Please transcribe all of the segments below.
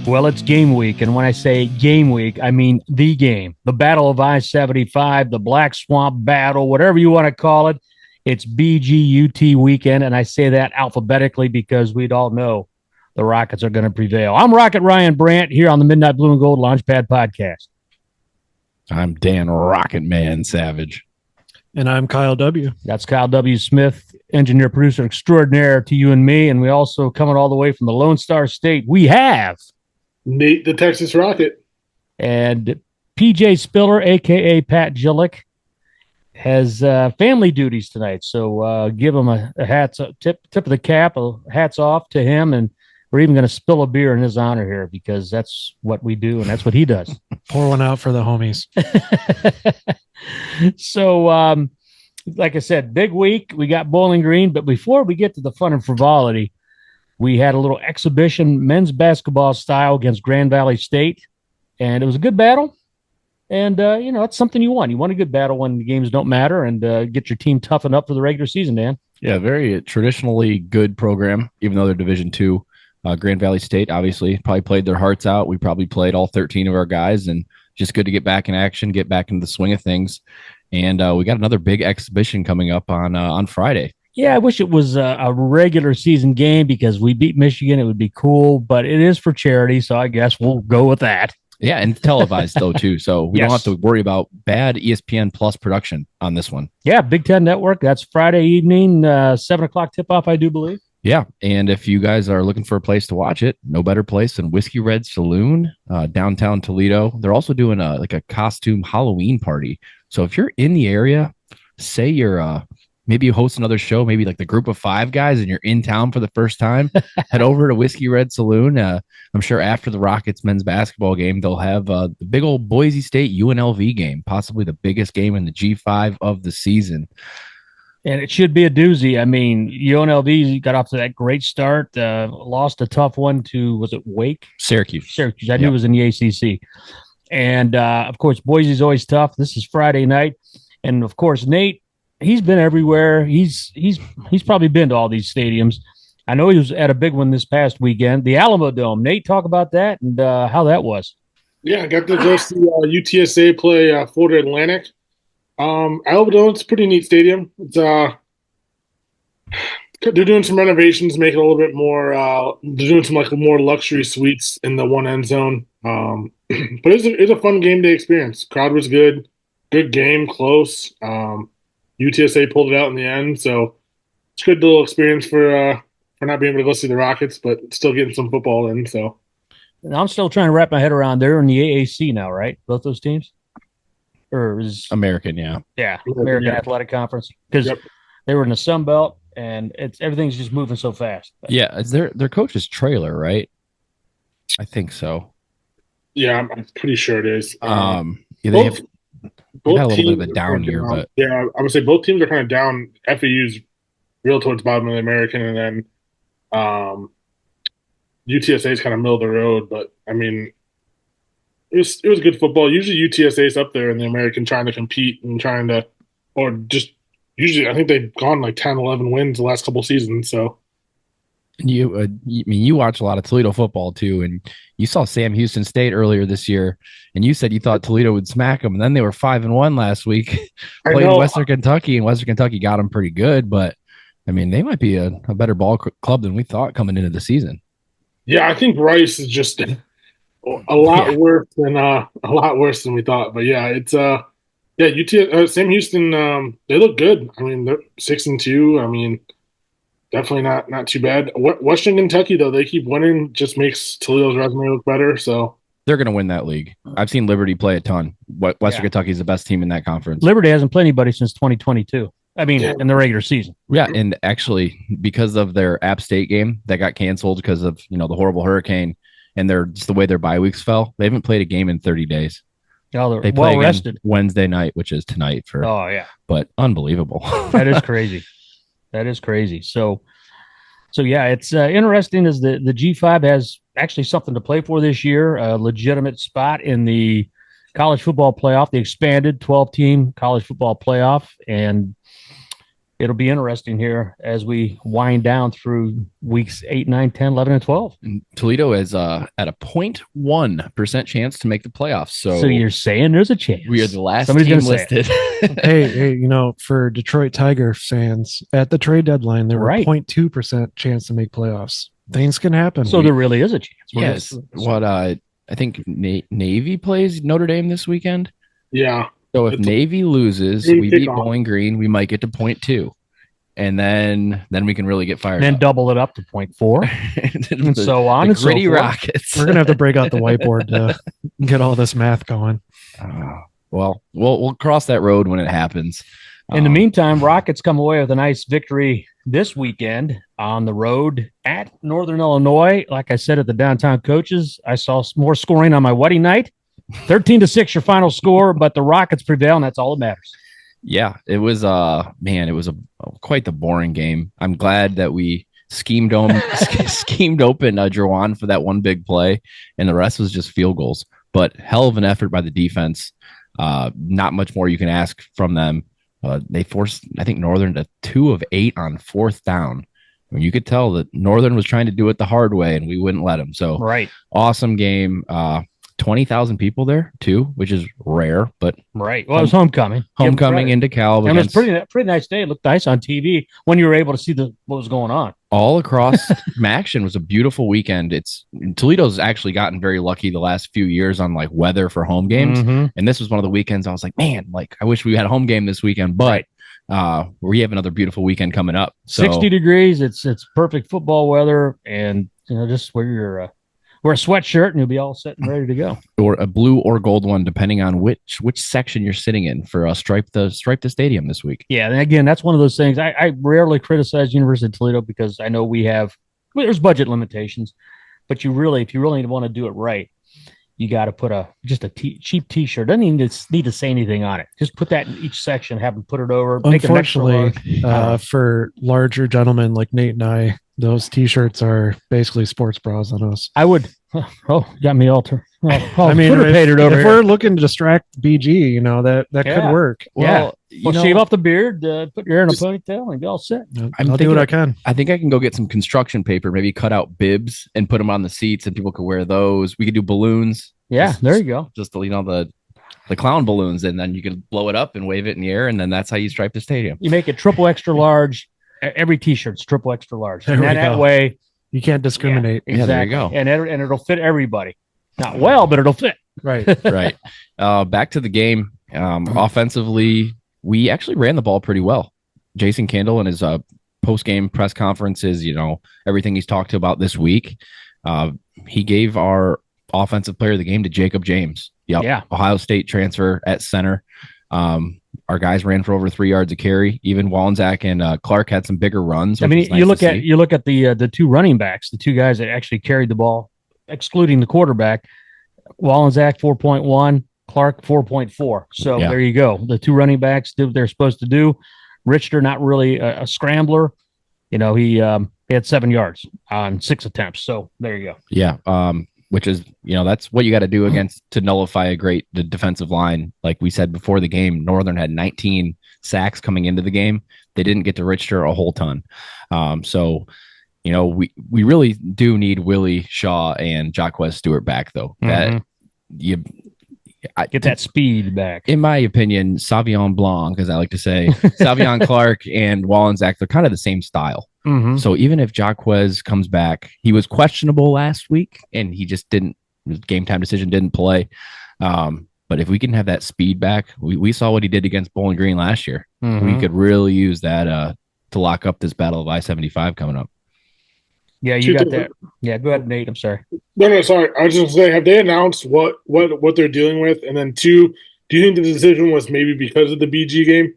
Well, it's game week. And when I say game week, I mean the game, the Battle of I-75, the Black Swamp Battle, whatever you want to call it. It's BGUT weekend. And I say that alphabetically because we'd all know the Rockets are going to prevail. I'm Rocket Ryan Brandt here on the Midnight Blue and Gold Launchpad podcast. I'm Dan Rocket Man Savage. And I'm Kyle W. That's Kyle W. Smith, engineer, producer extraordinaire to you and me. And we also, coming all the way from the Lone Star State, we have Nate, the Texas Rocket. And PJ Spiller, a.k.a. Pat Gillick, has family duties tonight. So give him a tip of the cap, hats off to him. And we're even going to spill a beer in his honor here because that's what we do and that's what he does. Pour one out for the homies. So, like I said, big week. We got Bowling Green. But before we get to the fun and frivolity, we had a little exhibition men's basketball style against Grand Valley State, and it was a good battle. And, it's something you want. You want a good battle when the games don't matter and get your team toughened up for the regular season, Dan. Yeah, very traditionally good program, even though they're Division II. Grand Valley State, obviously, probably played their hearts out. We probably played all 13 of our guys, and just good to get back in action, get back into the swing of things. And we got another big exhibition coming up on Friday. Yeah, I wish it was a regular season game because we beat Michigan. It would be cool, but it is for charity, so I guess we'll go with that. Yeah, and televised, though, too. So we Yes. don't have to worry about bad ESPN Plus production on this one. Yeah, Big Ten Network. That's Friday evening, 7 o'clock tip-off, I do believe. Yeah, and if you guys are looking for a place to watch it, no better place than Whiskey Red Saloon, downtown Toledo. They're also doing a costume Halloween party. So if you're in the area, say you're maybe you host another show, maybe like the Group of Five guys, and you're in town for the first time, head over to Whiskey Red Saloon. I'm sure after the Rockets men's basketball game, they'll have the big old Boise State UNLV game, possibly the biggest game in the G5 of the season. And it should be a doozy. I mean, UNLV got off to that great start, lost a tough one to, was it Wake? Syracuse. I knew it was in the ACC. And, of course, Boise's always tough. This is Friday night. And, of course, Nate, he's been everywhere. He's probably been to all these stadiums. I know he was at a big one this past weekend, the Alamo Dome. Nate, talk about that and how that was. Yeah, I got to go see UTSA play Florida Atlantic. Alamo Dome, it's a pretty neat stadium. It's they're doing some renovations, make it a little bit more. They're doing some more luxury suites in the one end zone. But it's a fun game day experience. Crowd was good game, close. UTSA pulled it out in the end, so it's a good little experience for not being able to go see the Rockets, but still getting some football in. So, and I'm still trying to wrap my head around. They're in the AAC now, right? Both those teams, or is American, yeah. American Athletic Conference, because they were in the Sun Belt, and everything's just moving so fast. Yeah, it's their coach's trailer, right? I think so. Yeah, I'm pretty sure it is. Yeah, they have a little bit of a down year, but yeah, I would say both teams are kind of down. FAU's real towards bottom of the American, and then UTSA is kind of middle of the road. But I mean, it was good football. Usually UTSA is up there in the American, trying to compete and usually I think they've gone like 10, 11 wins the last couple seasons. So you watch a lot of Toledo football too, and you saw Sam Houston State earlier this year, and you said you thought Toledo would smack them, and then they were 5-1 last week, playing Western Kentucky, and Western Kentucky got them pretty good. But I mean, they might be a better ball club than we thought coming into the season. Yeah, I think Rice is just a lot worse than we thought. But yeah, it's Sam Houston, they look good. I mean, they're 6-2. I mean, definitely not too bad. Western Kentucky, though, they keep winning, just makes Toledo's resume look better. So they're going to win that league. I've seen Liberty play a ton. Western Kentucky is the best team in that conference. Liberty hasn't played anybody since 2022. I mean, in the regular season. Yeah, and actually, because of their App State game that got canceled because of the horrible hurricane and just the way their bye weeks fell, they haven't played a game in 30 days. Oh, they play rested Wednesday night, which is tonight. But unbelievable. That is crazy. That is crazy. So yeah, it's interesting as the G5 has actually something to play for this year, a legitimate spot in the college football playoff, the expanded 12-team college football playoff. And it'll be interesting here as we wind down through weeks 8, 9, 10, 11, and 12. And Toledo is at a 0.1% chance to make the playoffs. So you're saying there's a chance. We are the last Somebody's team gonna say listed. Hey, for Detroit Tiger fans, at the trade deadline, there were Right. 0.2% chance to make playoffs. Things can happen. So there really is a chance. Yes. What I think Navy plays Notre Dame this weekend. Yeah. So if Navy loses, Good we beat kickoff. Bowling Green, we might get to 0.2. And then we can really get fired And then up. double it up to 0.4 and so on The and so gritty forth. Rockets. We're gonna have to break out the whiteboard to get all this math going. Well, we'll cross that road when it happens. In the meantime, Rockets come away with a nice victory this weekend on the road at Northern Illinois. Like I said at the Downtown Coaches, I saw more scoring on my wedding night. 13-6 your final score, but the Rockets prevail, and that's all that matters. Yeah, it was quite the boring game. I'm glad that we schemed open Jerwan for that one big play, and the rest was just field goals. But hell of an effort by the defense. Not much more you can ask from them. They forced, I think, Northern to 2 of 8 on 4th down. I mean, you could tell that Northern was trying to do it the hard way, and we wouldn't let them. So Right. awesome game. 20,000 people there too, which is rare, but Right. Well, it was homecoming. homecoming into Cal. And it was pretty nice day. It looked nice on TV when you were able to see what was going on. All across Maction was a beautiful weekend. Toledo's actually gotten very lucky the last few years on like weather for home games. Mhm. And this was one of the weekends I was like, man, like I wish we had a home game this weekend, but we have another beautiful weekend coming up. So 60 degrees. It's perfect football weather, and just wear a sweatshirt and you'll be all set and ready to go. or a blue or gold one, depending on which section you're sitting in for stripe the stadium this week. Yeah, and again, that's one of those things. I rarely criticize University of Toledo because I know there's budget limitations, but if you really want to do it right, you got to put cheap T-shirt. Doesn't even need to say anything on it. Just put that in each section, have them put it over. Make them extra Unfortunately, large. for larger gentlemen like Nate and I, those T-shirts are basically sports bras on us. I would. Oh, got me altered. I mean, Twitter-pated over if here. we're looking to distract BG, that Yeah. could work. Well, you know, shave off the beard, put your hair in a ponytail, and be all set. I'll do what I can. I think I can go get some construction paper, maybe cut out bibs and put them on the seats, and people could wear those. We could do balloons. Yeah, there you go. Just the clown balloons, and then you can blow it up and wave it in the air, and then that's how you stripe the stadium. You make it triple extra large. Every T-shirt's triple extra large. There And we that go. way, You can't discriminate. exactly. Yeah, there you go. And it'll fit everybody. Not well, but it'll fit. Right. Right. Back to the game. Offensively, we actually ran the ball pretty well. Jason Kendall in his post-game press conferences, everything he's talked about this week, he gave our offensive player of the game to Jacob James. Yep. Yeah. Ohio State transfer at center. Our guys ran for over 3 yards a carry. Even Wallensack and Clark had some bigger runs. I mean, you look at the two running backs, the two guys that actually carried the ball, excluding the quarterback. Wallensack 4.1, Clark 4.4. So Yeah. there you go. The two running backs did what they're supposed to do. Richter, not really a scrambler. He had 7 yards on 6 attempts. So there you go. Yeah. Which is, that's what you got to do to nullify the defensive line. Like we said before the game, Northern had 19 sacks coming into the game. They didn't get to Richter a whole ton. So, we really do need Willie Shaw and Jacquez Stewart back, though. Mhm. Get that speed back. In my opinion, Savion Blanc, as I like to say, Savion Clark and Wallensack, they're kind of the same style. Mhm. So even if Jacquez comes back, he was questionable last week and he just game time decision didn't play. But if we can have that speed back, we saw what he did against Bowling Green last year. Mhm. We could really use that to lock up this battle of I-75 coming up. Yeah, you got that. Yeah, go ahead, Nate. I'm sorry. No, sorry. I was just going to say, have they announced what they're dealing with? And then 2, do you think the decision was maybe because of the BG game?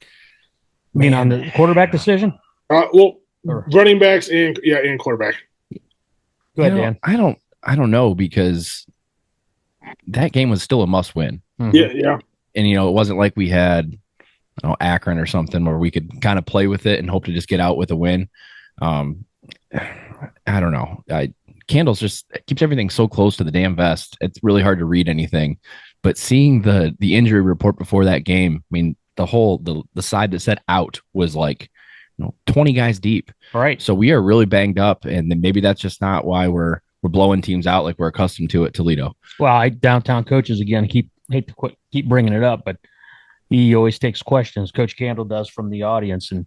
I mean, on the quarterback decision? Running backs and quarterback. Go ahead, Dan. I don't know, because that game was still a must win. Mhm. Yeah. And, it wasn't like we had Akron or something where we could kind of play with it and hope to just get out with a win. I don't know. Candles just keeps everything so close to the damn vest. It's really hard to read anything. But seeing the injury report before that game, I mean, the side that said out was like 20 guys deep. Right. So we are really banged up, and then maybe that's just not why we're blowing teams out like we're accustomed to at Toledo. Well, downtown coaches again hate to keep bringing it up, but he always takes questions. Coach Candle does from the audience, and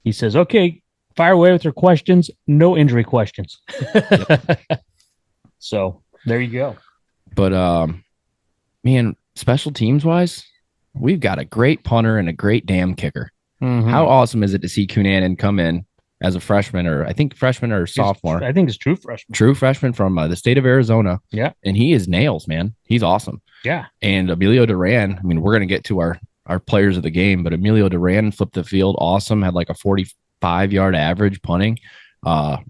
he says, "Okay, fire away with your questions. No injury questions." So there you go. But man, special teams wise, we've got a great punter and a great damn kicker. Mhm. How awesome is it to see Cunanan come in as a freshman, or I think freshman or sophomore? I think it's true freshman. True freshman from the state of Arizona. Yeah. And he is nails, man. He's awesome. Yeah. And Emilio Duran, I mean, we're going to get to our players of the game, but Emilio Duran flipped the field. Awesome. Had like a 45-yard average punting.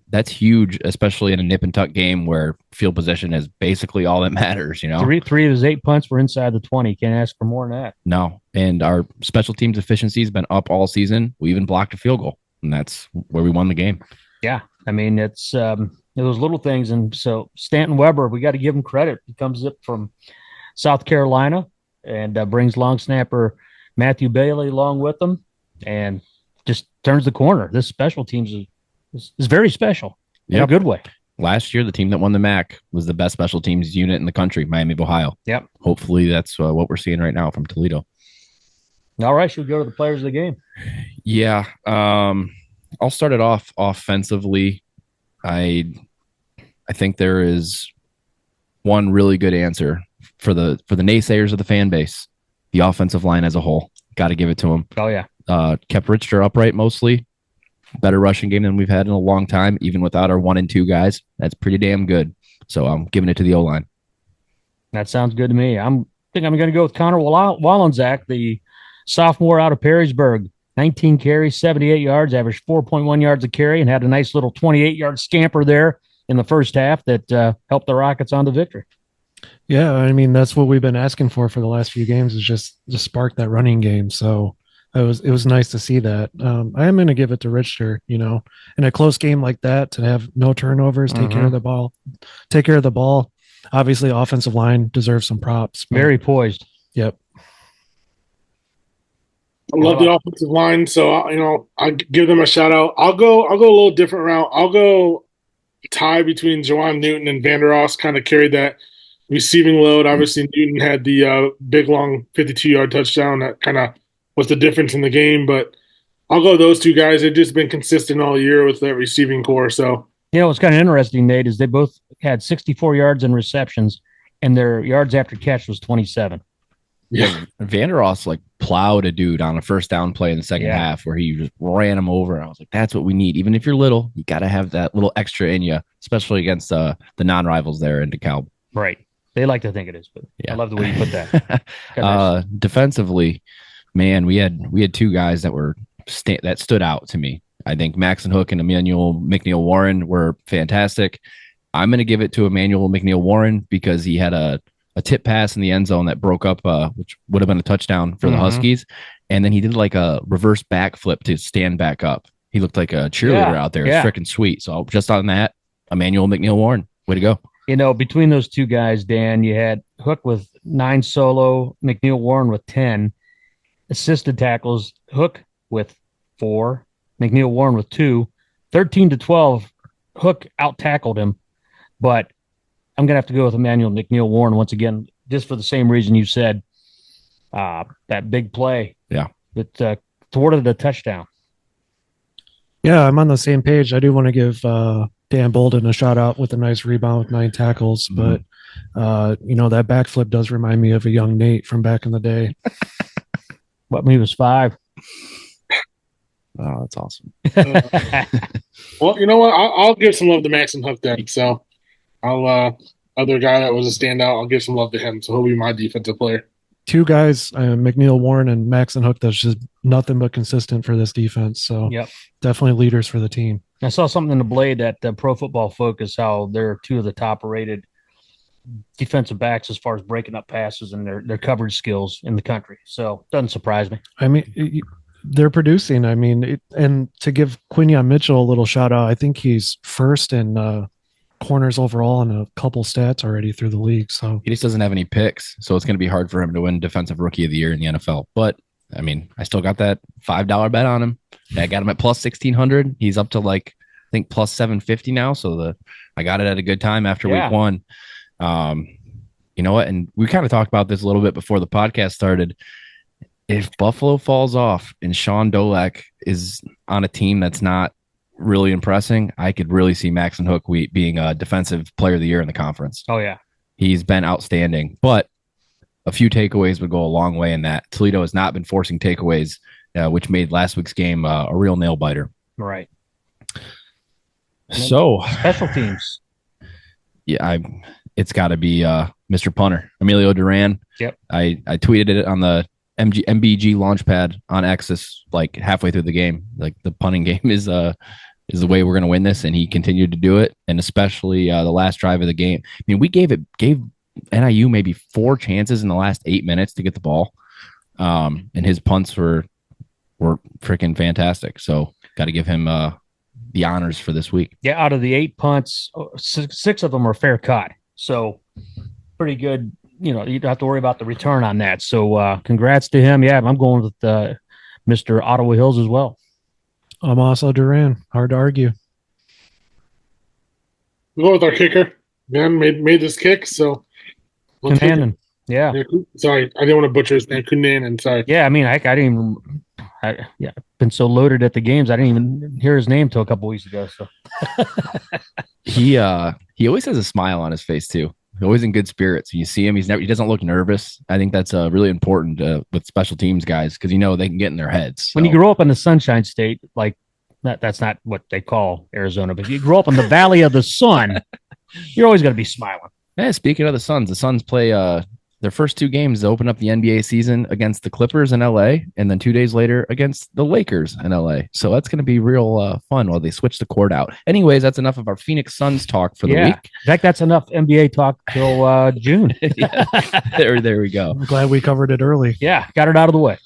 That's huge, especially in a nip and tuck game where field position is basically all that matters, Three of his 8 punts were inside the 20. Can't ask for more than that. No. And our special teams efficiency has been up all season. We even blocked a field goal, and that's where we won the game. Yeah. I mean, it's those little things. And so Stanton Weber, we got to give him credit. He comes up from South Carolina and brings long snapper Matthew Bailey along with him and just turns the corner. This special teams is very special in a good way. Last year, the team that won the MAC was the best special teams unit in the country, Miami of Ohio. Yep. Hopefully that's what we're seeing right now from Toledo. All right. Should we go to the players of the game? Yeah. I'll start it off offensively. I think there is one really good answer for the naysayers of the fan base. The offensive line as a whole. Got to give it to them. Oh, yeah. Kept Richter upright mostly. Better rushing game than we've had in a long time, even without our 1 and 2 guys. That's pretty damn good. So I'm giving it to the O-line. That sounds good to me. I think I'm going to go with Connor Wallenczak, the sophomore out of Perrysburg. 19 carries, 78 yards, averaged 4.1 yards a carry, and had a nice little 28-yard scamper there in the first half that helped the Rockets on the victory. Yeah, I mean, that's what we've been asking for the last few games, is just spark that running game. So it was nice to see that. I am going to give it to Richter, in a close game like that, to have no turnovers, take care of the ball. Obviously, offensive line deserves some props. Very poised. Yep. I love the offensive line, so I give them a shout out. I'll go a little different route. I'll go tie between Jawan Newton and Vanderos. Kind of carried that receiving load. Obviously, Newton had the big long 52-yard touchdown that kind of was the difference in the game. But I'll go those two guys. They've just been consistent all year with that receiving core. So what's kind of interesting, Nate, is they both had 64 yards in receptions, and their yards after catch was 27. Yeah, Vanderos plowed a dude on a first down play in the second half where he just ran him over. And I was like, that's what we need. Even if you're little, you got to have that little extra in you, especially against the non-rivals there in DeKalb. Right. They like to think it is, but I love the way you put that. Defensively, man, we had 2 guys that stood out to me. I think Maxon Hook and Emmanuel McNeil Warren were fantastic. I'm going to give it to Emmanuel McNeil Warren because he had a tip pass in the end zone that broke up, which would have been a touchdown for the Huskies. And then he did a reverse backflip to stand back up. He looked like a cheerleader out there. It's freaking sweet. So just on that, Emmanuel McNeil Warren, way to go. Between those two guys, Dan, you had Hook with 9 solo, McNeil Warren with 10. Assisted tackles, Hook with 4, McNeil Warren with 2. 13-12, Hook out-tackled him. But I'm going to have to go with Emmanuel McNeil Warren once again, just for the same reason you said. That big play. Yeah. That thwarted a touchdown. Yeah, I'm on the same page. I do want to give Dan Bolden a shout out with a nice rebound with 9 tackles. But, that backflip does remind me of a young Nate from back in the day. When he was 5. Oh, that's awesome. Well, you know what? I'll give some love to Maxon Hook then. So I'll other guy that was a standout, I'll give some love to him. So he'll be my defensive player. 2 guys, McNeil Warren and Maxon Hook, that's just nothing but consistent for this defense. So definitely leaders for the team. I saw something in the Blade at Pro Football Focus, how they're 2 of the top-rated defensive backs as far as breaking up passes and their coverage skills in the country. So doesn't surprise me. I mean, they're producing. I mean, and to give Quinion Mitchell a little shout out, I think he's first in corners overall and a couple stats already through the league. So he just doesn't have any picks, so it's going to be hard for him to win Defensive Rookie of the Year in the NFL. But I mean, I still got that $5 bet on him. I got him at plus 1,600. He's up to like, I think plus 750 now. So I got it at a good time after Yeah. week one. You know what? And we kind of talked about this a little bit before the podcast started. If Buffalo falls off and Sean Dolak is on a team that's not really impressing, I could really see Maxon Hook being a defensive player of the year in the conference. Oh, yeah. He's been outstanding, but a few takeaways would go a long way in that. Toledo has not been forcing takeaways, which made last week's game a real nail biter. Right. So special teams. Yeah, it's got to be Mr. Punter, Emilio Duran. Yep. I tweeted it on the MBG Launchpad on X's like halfway through the game. Like the punting game is the way we're going to win this, and he continued to do it, and especially the last drive of the game. I mean, we gave NIU maybe 4 chances in the last 8 minutes to get the ball, and his punts were freaking fantastic. So got to give him the honors for this week. Yeah, out of the 8 punts, 6 of them were fair caught. So pretty good. You know, you don't have to worry about the return on that. So congrats to him. Yeah, I'm going with Mr. Ottawa Hills as well. I'm also Duran. Hard to argue. We'll go with our kicker. Man made this kick, so Cunanan. Yeah. Sorry, I didn't want to butcher his name. Cunanan. Sorry. Yeah, I mean, I didn't even. Been so loaded at the games, I didn't even hear his name till a couple weeks ago. So he always has a smile on his face too. Always in good spirits. You see him; he doesn't look nervous. I think that's really important with special teams guys because they can get in their heads. So. When you grow up in the Sunshine State, like that's not what they call Arizona, but if you grow up in the Valley of the Sun, you're always going to be smiling. Yeah. Speaking of the Suns play their first 2 games to open up the NBA season against the Clippers in LA, and then 2 days later against the Lakers in LA. So that's going to be real fun while they switch the court out. Anyways, that's enough of our Phoenix Suns talk for the week. In fact, that's enough NBA talk till June. There we go. I'm glad we covered it early. Yeah, got it out of the way.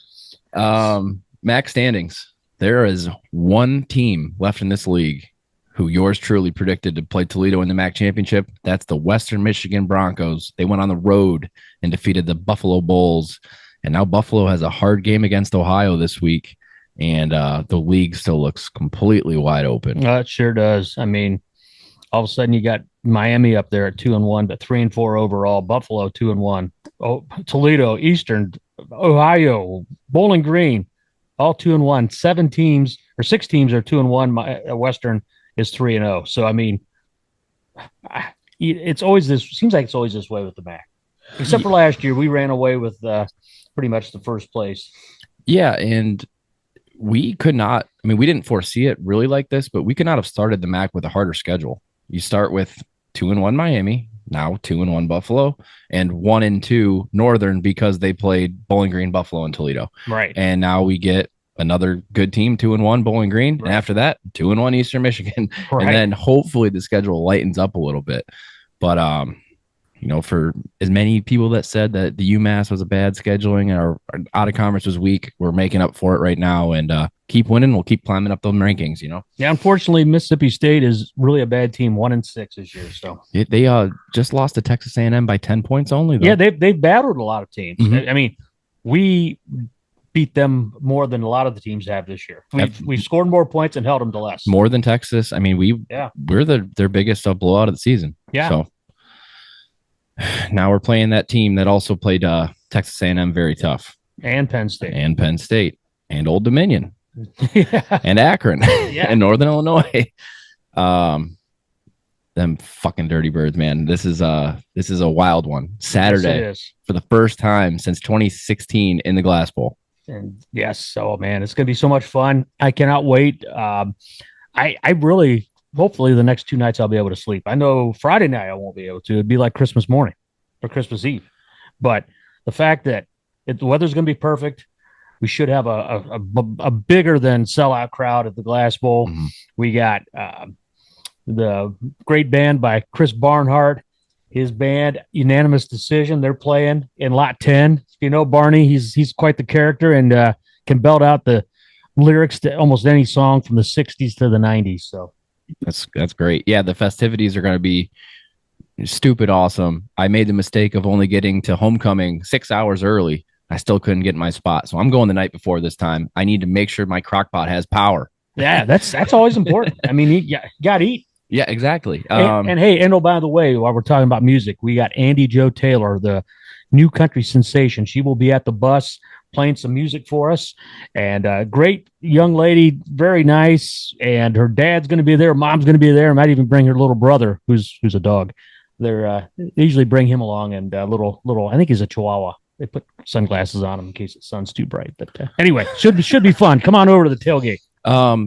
Max standings. There is one team left in this league who yours truly predicted to play Toledo in the MAC championship. That's the Western Michigan Broncos. They went on the road and defeated the Buffalo Bulls. And now Buffalo has a hard game against Ohio this week. And the league still looks completely wide open. It sure does. I mean, all of a sudden you got Miami up there at 2-1, but 3-4 overall. Buffalo 2-1. Oh, Toledo, Eastern, Ohio, Bowling Green, all 2-1. 6 teams are 2-1. Western is 3-0. So I mean, it's always this. Seems like it's always this way with the MAC, except for last year. We ran away with pretty much the first place. Yeah, and we could not. I mean, we didn't foresee it really like this, but we could not have started the MAC with a harder schedule. You start with 2-1 Miami, now 2-1 Buffalo, and 1-2 Northern because they played Bowling Green, Buffalo, and Toledo. Right, and now we get another good team, 2-1 Bowling Green, right. And after that, 2-1 Eastern Michigan, right. And then hopefully the schedule lightens up a little bit. But for as many people that said that the UMass was a bad scheduling or out of conference was weak, we're making up for it right now and keep winning. We'll keep climbing up those rankings. Yeah, unfortunately, Mississippi State is really a bad team, 1-6 this year. So they just lost to Texas A&M by 10 points only. Though. Yeah, they've battled a lot of teams. Mm-hmm. I mean, we beat them more than a lot of the teams have this year. We've scored more points and held them to less. More than Texas. I mean, we're their biggest blowout of the season. Yeah. So now we're playing that team that also played Texas A&M very tough. And Penn State. And Old Dominion. Yeah. And Akron. Yeah. And Northern Illinois. Them fucking Dirty Birds, man. This is a wild one. Saturday yes, for the first time since 2016 in the Glass Bowl. And yes, man, it's going to be so much fun. I cannot wait. I really, hopefully the next 2 nights I'll be able to sleep. I know Friday night I won't be able to. It'd be like Christmas morning or Christmas Eve. But the fact that the weather's going to be perfect, we should have a bigger than sellout crowd at the Glass Bowl. Mm-hmm. We got the great band by Chris Barnhart. His band, Unanimous Decision, they're playing in Lot 10. If you know Barney, he's quite the character and can belt out the lyrics to almost any song from the 60s to the 90s. So that's great. Yeah, the festivities are going to be stupid awesome. I made the mistake of only getting to homecoming 6 hours early I still couldn't get in my spot. So I'm going the night before this time. I need to make sure my crock pot has power. Yeah, that's always important. I mean, you got to eat. Yeah, exactly. And hey, and oh, by the way, while we're talking about music, we got Andy Jo Taylor, the new country sensation. She will be at the bus playing some music for us. And great young lady, very nice. And her dad's going to be there. Mom's going to be there. Might even bring her little brother, who's a dog. They usually bring him along, and little. I think he's a Chihuahua. They put sunglasses on him in case the sun's too bright. But anyway, should be fun. Come on over to the tailgate.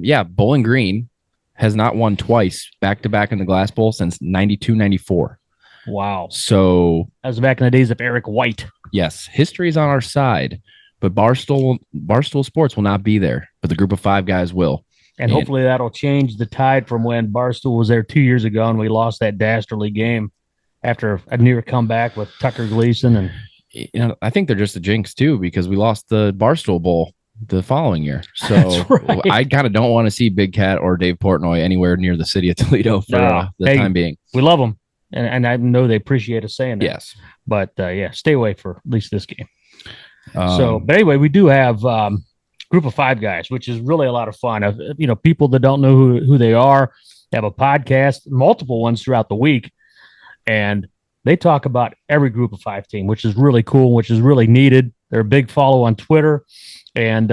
Yeah, Bowling Green has not won twice back to back in the Glass Bowl since 92-94. Wow. So that was back in the days of Eric White. Yes, history is on our side, but Barstool Sports will not be there, but the group of 5 guys will. And hopefully that'll change the tide from when Barstool was there 2 years ago and we lost that dastardly game after a near comeback with Tucker Gleason. And I think they're just a jinx too, because we lost the Barstool Bowl the following year. So right. I kind of don't want to see Big Cat or Dave Portnoy anywhere near the city of Toledo for the time being. We love them. And I know they appreciate us saying that. Yes. But stay away for at least this game. But anyway, we do have group of 5 guys, which is really a lot of fun. People that don't know who they are, they have a podcast, multiple ones throughout the week. And they talk about every group of 5 team, which is really cool, which is really needed. They're a big follow on Twitter. And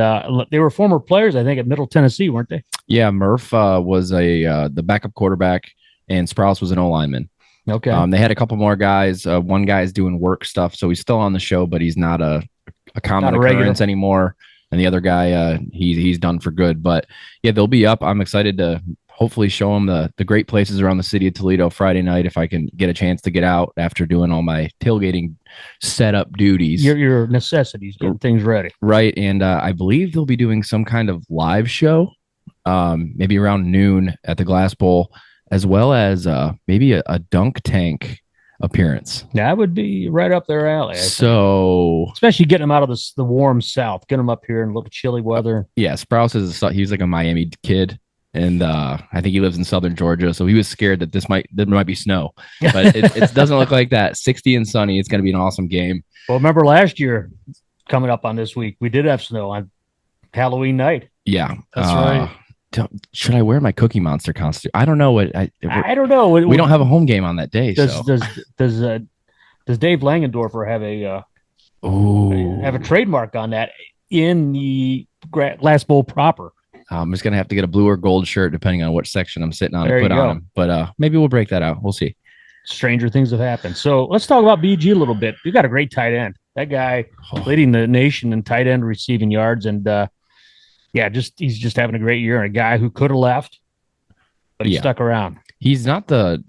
they were former players, I think, at Middle Tennessee, weren't they? Yeah, Murph was the backup quarterback, and Sprouse was an O-lineman. Okay. They had a couple more guys. One guy's doing work stuff, so he's still on the show, but he's not a common occurrence anymore. And the other guy, he's done for good. But yeah, they'll be up. I'm excited to hopefully show them the great places around the city of Toledo Friday night if I can get a chance to get out after doing all my tailgating setup duties. Your necessities, getting things ready. Right. And I believe they'll be doing some kind of live show, maybe around noon at the Glass Bowl, as well as maybe a dunk tank appearance. That would be right up their alley. So, especially getting them out of the warm South, get them up here in a little chilly weather. Yeah, Sprouse he's like a Miami kid. And I think he lives in southern Georgia, so he was scared that there might be snow, but it doesn't look like that. 60 and sunny. It's going to be an awesome game. Well, remember last year, coming up on this week, we did have snow on Halloween night. Yeah, that's right. Should I wear my Cookie Monster costume? I don't know what. I don't know. We don't have a home game on that day. Does Dave Langendorfer have a trademark on that in the Glass Bowl proper? I'm just going to have to get a blue or gold shirt, depending on which section I'm sitting on and put on him. But maybe we'll break that out. We'll see. Stranger things have happened. So let's talk about BG a little bit. You got a great tight end. That guy leading the nation in tight end receiving yards. And he's just having a great year. And a guy who could have left, but he stuck around. He's not the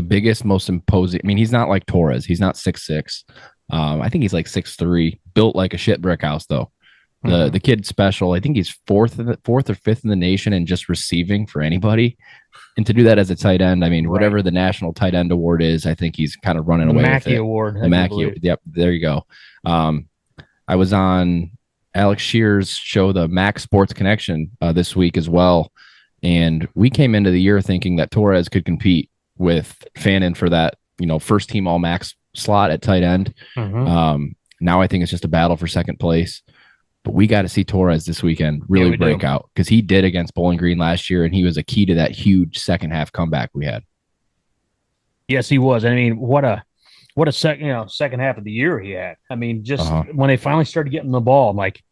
biggest, most imposing. I mean, he's not like Torres. He's not 6'6". I think he's like 6'3", built like a shit brick house, though. The kid's special. I think he's fourth or fifth in the nation in just receiving for anybody. And to do that as a tight end, I mean, whatever the national tight end award is, I think he's kind of running away with it. Mackey Award. The Mackey. Yep. There you go. I was on Alex Shear's show, the Mac Sports Connection, this week as well. And we came into the year thinking that Torres could compete with Fannin for that, first team All Max slot at tight end. Now I think it's just a battle for second place. But we got to see Torres this weekend really break out, because he did against Bowling Green last year, and he was a key to that huge second half comeback we had. Yes, he was. I mean, what a second half of the year he had. I mean, just when they finally started getting the ball, I'm like,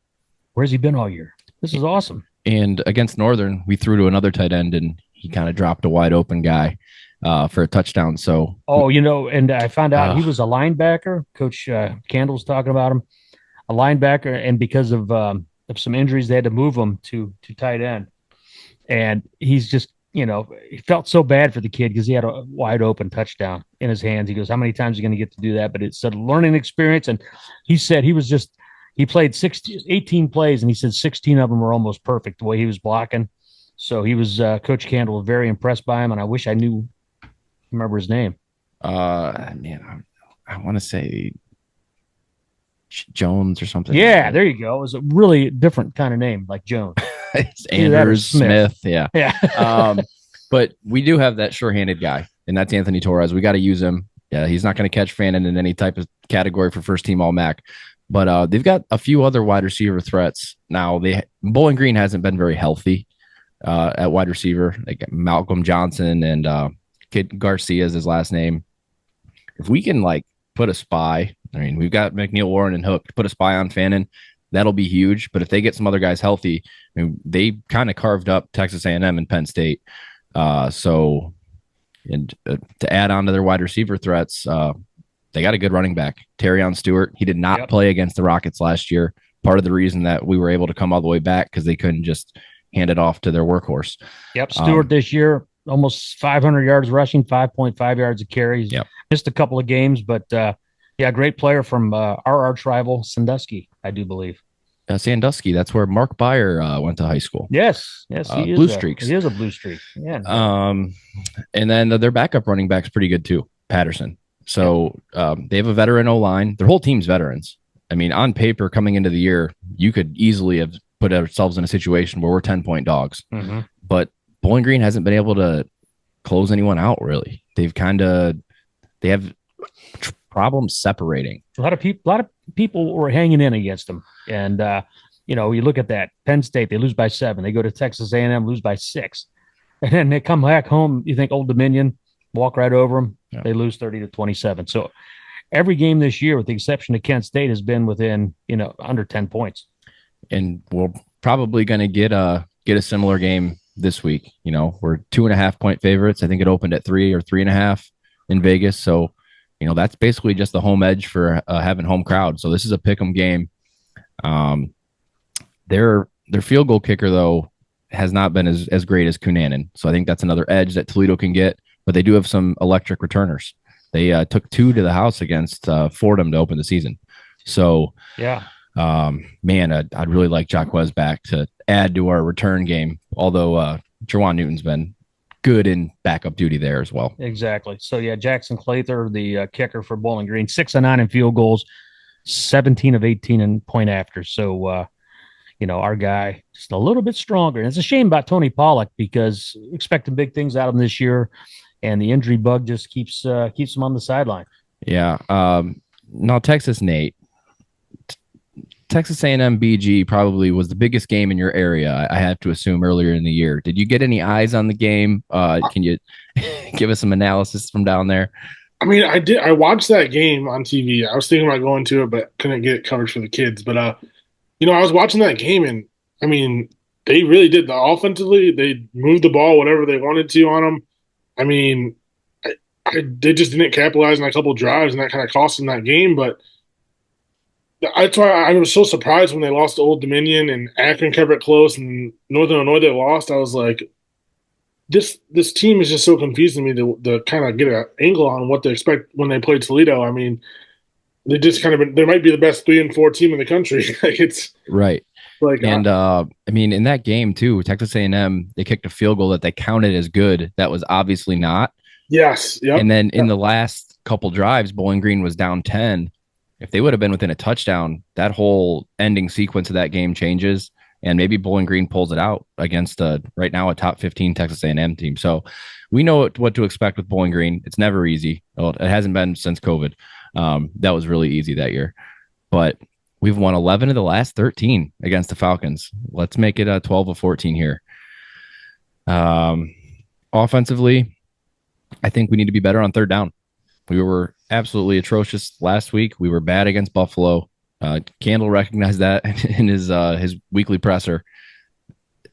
where's he been all year? This is awesome. And against Northern, we threw to another tight end, and he kind of dropped a wide open guy for a touchdown. So, and I found out he was a linebacker. Coach Candle's talking about him. A linebacker, and because of some injuries, they had to move him to tight end. And he's just, he felt so bad for the kid because he had a wide open touchdown in his hands. He goes, how many times are you going to get to do that? But it's a learning experience. And he said he played 18 plays, and he said 16 of them were almost perfect the way he was blocking. So he was, Coach Candle was very impressed by him. And I wish I remember his name. I want to say Jones or something. Yeah, like there you go. It was a really different kind of name, like Jones. It's Anders Smith. Yeah. But we do have that sure-handed guy, and that's Anthony Torres. We got to use him. Yeah, he's not going to catch Fannin in any type of category for first team All-MAC, But they've got a few other wide receiver threats now. Bowling Green hasn't been very healthy at wide receiver, like Malcolm Johnson and Kid Garcia is his last name. If we can like put a spy, I mean, we've got McNeil, Warren, and Hook. Put a spy on Fannin, that'll be huge. But if they get some other guys healthy, I mean, they kind of carved up Texas A&M and Penn State. To add on to their wide receiver threats, they got a good running back, Terrion Stewart. He did not play against the Rockets last year. Part of the reason that we were able to come all the way back because they couldn't just hand it off to their workhorse. Yep, Stewart this year, almost 500 yards rushing, 5.5 yards of carries. Yep. Missed a couple of games, but great player from our arch rival, Sandusky, I do believe. Sandusky, that's where Mark Beyer went to high school. Yes, he is Blue Streaks. He is a Blue Streak. Yeah. And then their backup running back's pretty good too, Patterson. So they have a veteran O-line. Their whole team's veterans. I mean, on paper, coming into the year, you could easily have put ourselves in a situation where we're 10-point dogs. Mm-hmm. But Bowling Green hasn't been able to close anyone out, really. They have problems separating. A lot of people were hanging in against them. And, you look at that. Penn State, they lose by 7. They go to Texas A&M, lose by 6. And then they come back home. You think Old Dominion, walk right over them. Yeah. They lose 30-27. So every game this year, with the exception of Kent State, has been within, under 10 points. And we're probably going to get a similar game this week. We're 2.5-point favorites. I think it opened at 3 or 3.5 in Vegas. So, that's basically just the home edge for having home crowd. So this is a pick'em game. Their field goal kicker, though, has not been as great as Cunanan. So I think that's another edge that Toledo can get. But they do have some electric returners. They took 2 to the house against Fordham to open the season. So, yeah, I'd really like Jacquez back to add to our return game. Although Jawan Newton's been good in backup duty there as well. Exactly. So yeah, Jackson Clather, the kicker for Bowling Green, 6 of 9 in field goals, 17 of 18 in point after. So, our guy just a little bit stronger. And it's a shame about Tony Pollock because expecting big things out of him this year. And the injury bug just keeps him on the sideline. Yeah. Now Texas Nate, Texas A&M BG probably was the biggest game in your area. I have to assume earlier in the year. Did you get any eyes on the game? Can you give us some analysis from down there? I mean, I did. I watched that game on TV. I was thinking about going to it, but couldn't get coverage for the kids. But I was watching that game, and I mean, they really did. Offensively, they moved the ball whatever they wanted to on them. I mean, they just didn't capitalize on a couple of drives, and that kind of cost them that game. But that's why I was so surprised when they lost to Old Dominion and Akron kept it close, and Northern Illinois they lost. I was like, this team is just so confusing me to kind of get an angle on what to expect when they play Toledo. I mean, they just they might be the best 3 and 4 team in the country. It's right. Like, and I mean, in that game too, Texas A&M, they kicked a field goal that they counted as good. That was obviously not. Yes. Yep. And then in the last couple drives, Bowling Green was down 10. If they would have been within a touchdown, that whole ending sequence of that game changes, and maybe Bowling Green pulls it out against right now a top 15 Texas A&M team. So we know what to expect with Bowling Green. It's never easy. Well, it hasn't been since COVID. That was really easy that year, but we've won 11 of the last 13 against the Falcons. Let's make it a 12 of 14 here. Offensively, I think we need to be better on third down. We were absolutely atrocious last week. We were bad against Buffalo. Candle recognized that in his weekly presser.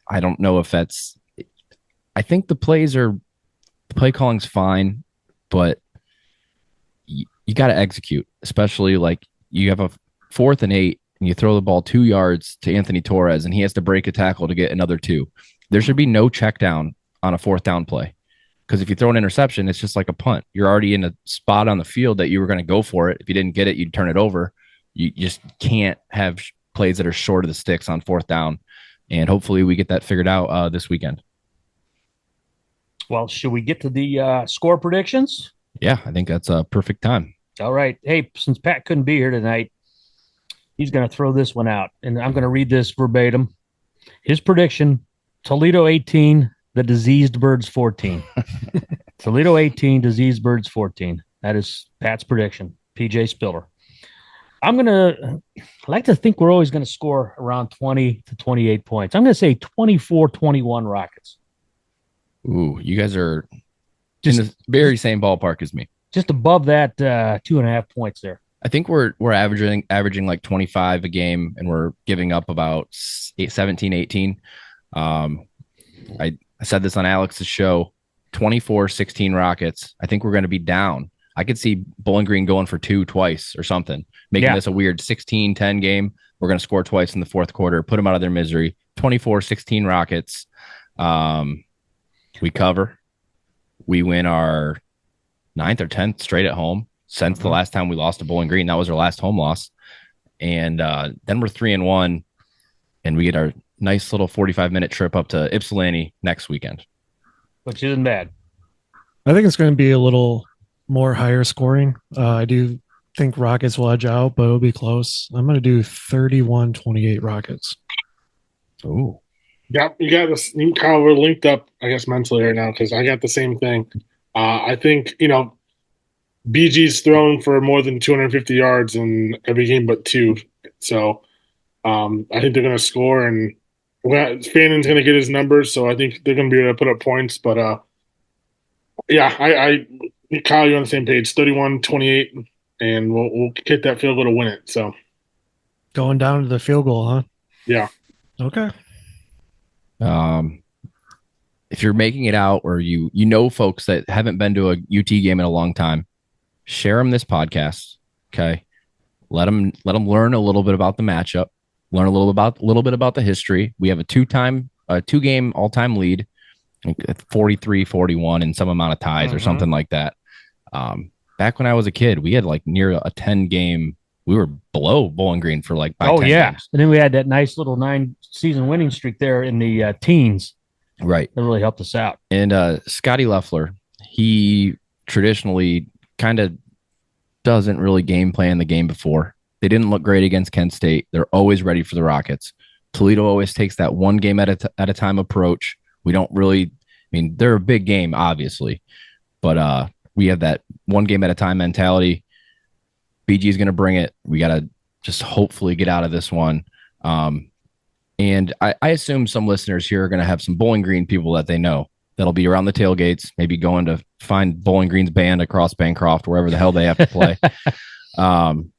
I don't know if that's. I think the play calling's fine, but you got to execute. Especially like you have a 4th and 8, and you throw the ball 2 yards to Anthony Torres, and he has to break a tackle to get another 2. There should be no check down on a 4th down play. Because if you throw an interception, it's just like a punt. You're already in a spot on the field that you were going to go for it. If you didn't get it, you'd turn it over. You just can't have plays that are short of the sticks on 4th down. And hopefully we get that figured out this weekend. Well, should we get to the score predictions? Yeah, I think that's a perfect time. All right. Hey, since Pat couldn't be here tonight, he's going to throw this one out. And I'm going to read this verbatim. His prediction, Toledo 18, the Diseased Birds 14. Toledo 18, Diseased Birds 14. That is Pat's prediction. PJ Spiller. I like to think we're always gonna score around 20 to 28 points. I'm gonna say 24-21 Rockets. Ooh, you guys are Just in the very same ballpark as me. just above that 2.5 points there. I think we're averaging like 25 a game, and we're giving up about 17, 18. I said this on Alex's show, 24-16 Rockets. I think we're going to be down. I could see Bowling Green going for 2 twice or something, making this a weird 16-10 game. We're going to score twice in the fourth quarter, put them out of their misery. 24-16 Rockets. We cover. We win our 9th or 10th straight at home since the last time we lost to Bowling Green. That was our last home loss. And then we're 3-1, and we get our nice little 45-minute trip up to Ypsilanti next weekend. Which isn't bad. I think it's going to be a little more higher scoring. I do think Rockets will edge out, but it'll be close. I'm going to do 31-28 Rockets. Ooh. Yeah, you got this. Kyle, we're linked up, I guess, mentally right now because I got the same thing. I think, BG's thrown for more than 250 yards in every game but 2. So I think they're going to score, and Fannon's going to get his numbers, so I think they're going to be able to put up points. But, Kyle, you're on the same page, 31-28, and we'll hit that field goal to win it. So Going down to the field goal, huh? Yeah. Okay. If you're making it out, or you know folks that haven't been to a UT game in a long time, share them this podcast. Okay, let them learn a little bit about the matchup, learn a little bit about the history. We have a 2-game all-time lead, 43-41, and some amount of ties or something like that. Back when I was a kid, we had like near a 10-game. We were below Bowling Green for like 10 games. And then we had that nice little 9-season winning streak there in the teens. Right. That really helped us out. And Scotty Leffler, he traditionally kind of doesn't really game plan the game before. They didn't look great against Kent State. They're always ready for the Rockets. Toledo always takes that one game at a time approach. We don't really, they're a big game, obviously, but we have that one game at a time mentality. BG is going to bring it. We got to just hopefully get out of this one. And I assume some listeners here are going to have some Bowling Green people that they know that'll be around the tailgates, maybe going to find Bowling Green's band across Bancroft, wherever the hell they have to play.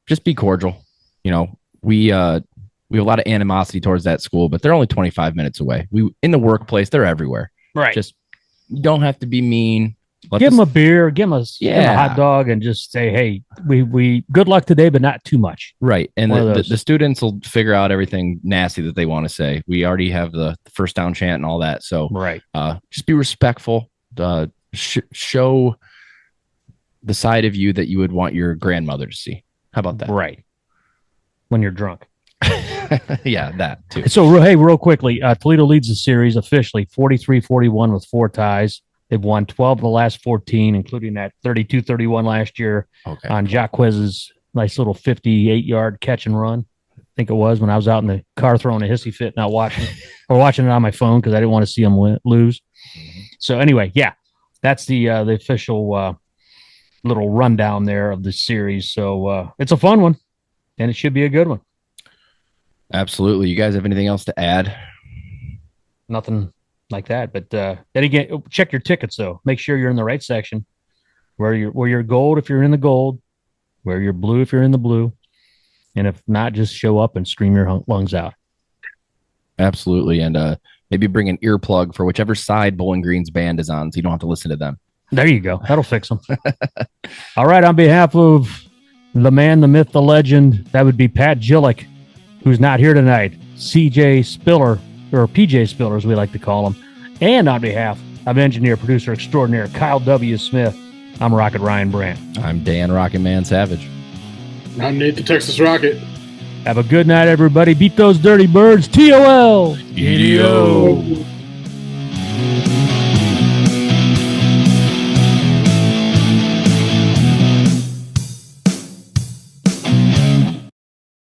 Just be cordial. We have a lot of animosity towards that school, but they're only 25 minutes away. In the workplace, they're everywhere. Right. Just don't have to be mean. Give them a beer, give them a hot dog, and just say, hey, we good luck today, but not too much. Right. And the students will figure out everything nasty that they want to say. We already have the first down chant and all that. So right. Just be respectful. Show the side of you that you would want your grandmother to see. How about that? Right. When you're drunk. Yeah, that too. So, hey, real quickly, Toledo leads the series officially 43-41 with 4 ties. They've won 12 of the last 14, including that 32-31 last year on Jacquez's nice little 58-yard catch and run. I think it was when I was out in the car throwing a hissy fit, not watching or watching it on my phone because I didn't want to see them lose. So anyway, yeah, that's the official little rundown there of the series. So it's a fun one, and it should be a good one. Absolutely. You guys have anything else to add? Nothing like that, but then again, check your tickets though. Make sure you're in the right section. Where you're gold if you're in the gold, where you're blue if you're in the blue, and if not, just show up and scream your lungs out. Absolutely, and maybe bring an earplug for whichever side Bowling Green's band is on, so you don't have to listen to them. There you go. That'll fix them. All right, on behalf of the man, the myth, the legend, that would be Pat Gillick, who's not here tonight. CJ Spiller, or PJ Spiller, as we like to call him. And on behalf of engineer, producer extraordinaire Kyle W. Smith, I'm Rocket Ryan Brandt. I'm Dan Rocket Man Savage. I'm Nate the Texas Rocket. Have a good night, everybody. Beat those dirty birds. TOL. EDO.